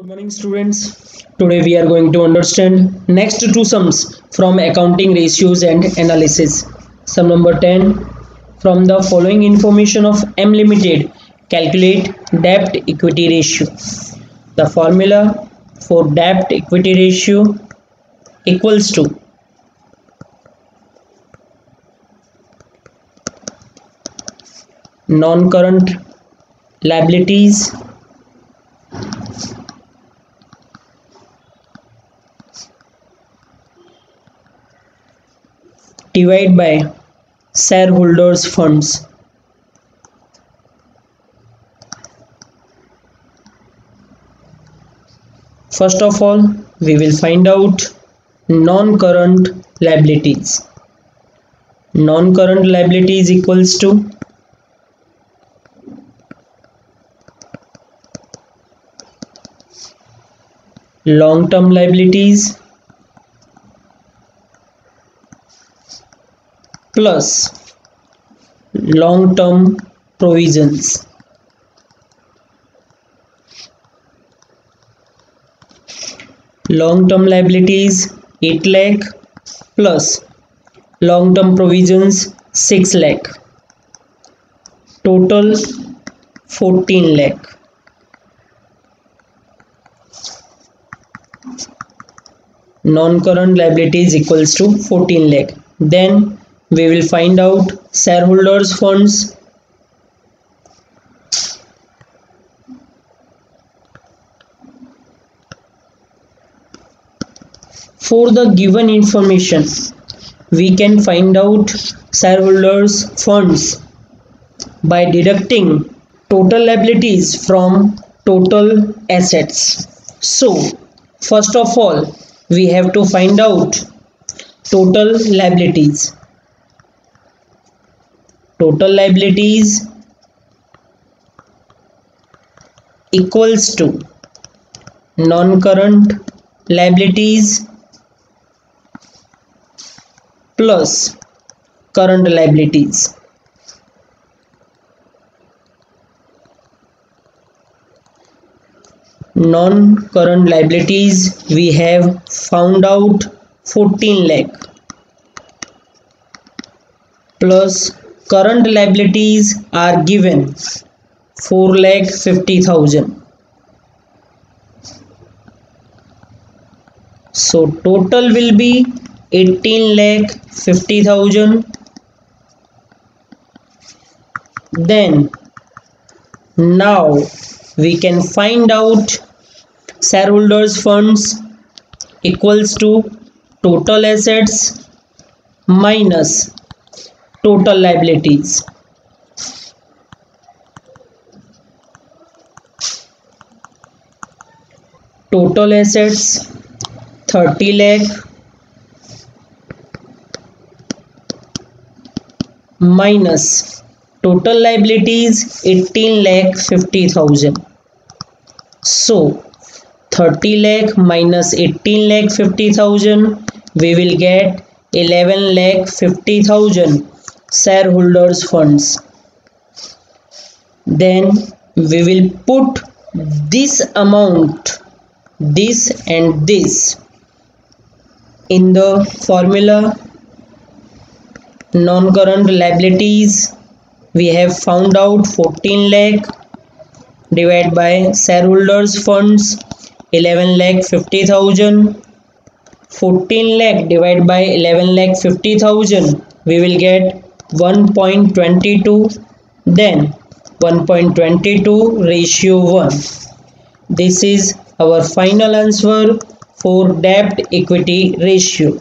Good morning students. Today we are going to understand next two sums from accounting ratios and analysis. Sum number 10. From the following information of M Limited, calculate debt equity ratio. The formula for debt equity ratio equals to non-current liabilities divided by shareholders funds. First of all, we will find out non-current liabilities. Non-current liabilities equals to long-term liabilities plus long-term provisions. Long-term liabilities 8 lakh plus long-term provisions 6 lakh. Total 14 lakh. Non-current liabilities equals to 14 lakh. Then we will find out shareholders funds. For the given information, we can find out shareholders funds by deducting total liabilities from total assets. So, first of all, we have to find out total liabilities. Total liabilities equals to non-current liabilities plus current liabilities. Non-current liabilities we have found out 14 lakh plus current liabilities are given 4 lakh 50,000. So total will be 18 lakh 50,000. Then now we can find out shareholders funds equals to total assets minus total liabilities. Total assets 30 lakh minus total liabilities 18 lakh 50,000. So 30 lakh minus 18 lakh 50,000, we will get 11 lakh 50,000 shareholders funds. Then we will put this amount, this and this, in the formula. Non-current liabilities we have found out 14 lakh divided by shareholders funds 11 lakh 50,000. 14 lakh divided by 11 lakh 50,000, we will get 1.22. Then 1.22 ratio 1. This is our final answer for debt equity ratio.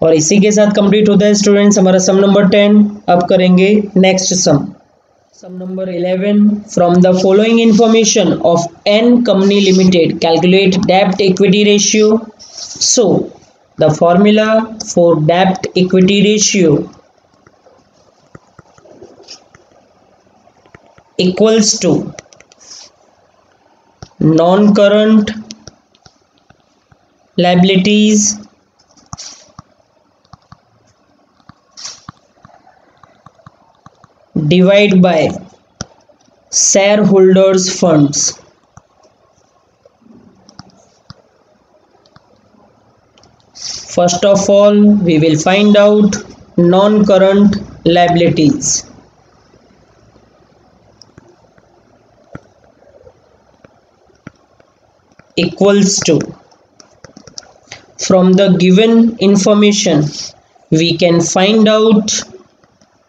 और इसी के साथ complete होता है students हमारा सम number 10. अब करेंगे next sum. Sum number 11. From the following information of an company limited calculate डेब्ट equity ratio. So the formula for डेब्ट equity ratio equals to non-current liabilities divide by shareholders funds. First of all, we will find out non-current liabilities. Equals to, from the given information, we can find out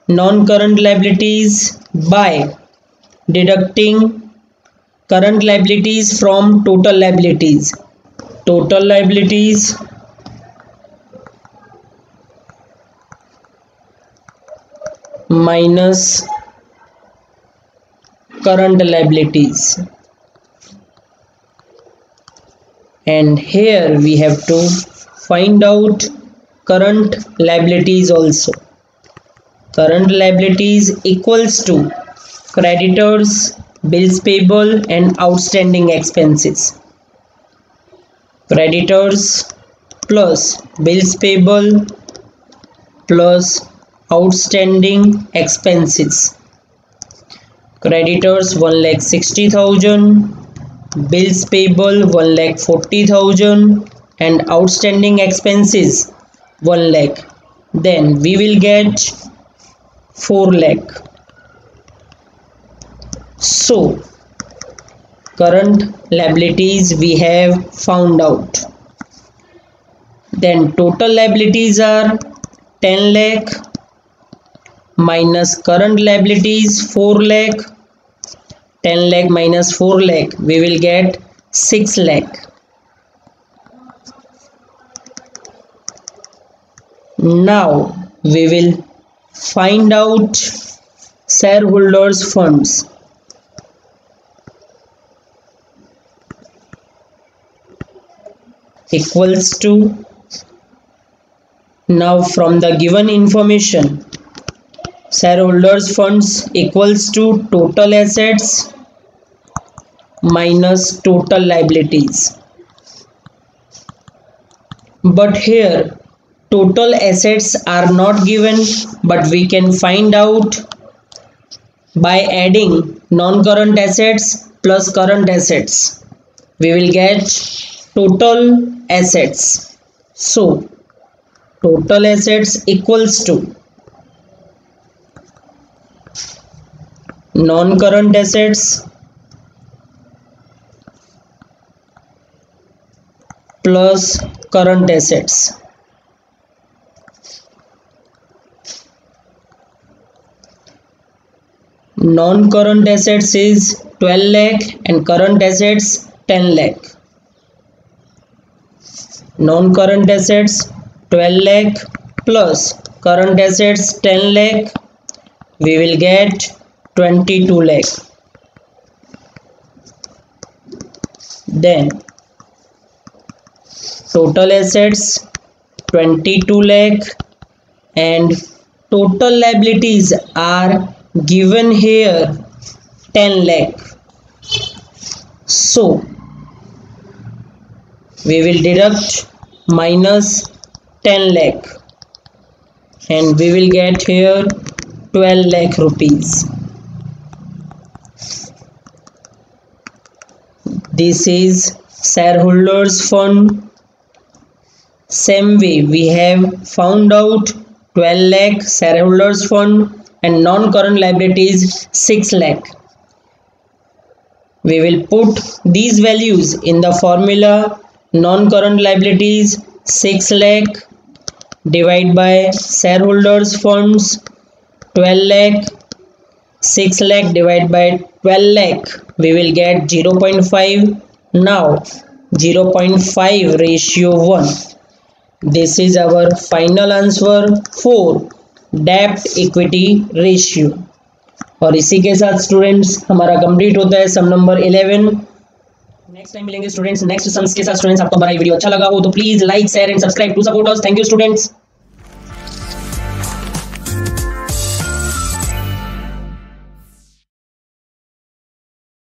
non-current liabilities by deducting current liabilities from total liabilities. Total liabilities minus current liabilities, and here we have to find out current liabilities also. Current liabilities equals to creditors, bills payable and outstanding expenses. Creditors plus bills payable plus outstanding expenses. Creditors 1,60,000, bills payable 1,40,000 and outstanding expenses 1 lakh. Then we will get 4 lakh. So current liabilities we have found out. Then total liabilities are 10 lakh minus current liabilities 4 lakh. 10 lakh minus 4 lakh, we will get 6 lakh. Now we will find out shareholders funds. Equals to, now from the given information, shareholders funds equals to total assets minus total liabilities. But here total assets are not given, but we can find out by adding non-current assets plus current assets. We will get total assets. So total assets equals to non-current assets plus current assets. Non-current assets is 12 lakh and current assets 10 lakh. Non-current assets 12 lakh plus current assets 10 lakh, we will get 22 lakh. Then total assets 22 lakh and total liabilities are given here 10 lakh. So we will deduct minus 10 lakh and we will get here 12 lakh rupees. This is shareholders fund. Same way we have found out 12 lakh shareholders fund and non-current liabilities 6 lakh. We will put these values in the formula. Non-current liabilities 6 lakh divided by shareholders funds 12 lakh. 6 lakh divided by 12 lakh, we will get 0.5. Now 0.5 ratio 1. This is our final answer for डेप्ट equity ratio. और इसी के साथ students हमारा complete होता है sum number 11। Next time मिलेंगे students next sums के साथ। स्टूडेंट्स आपको हमारा वीडियो अच्छा लगा हो तो please like share and subscribe to support us. Thank you students.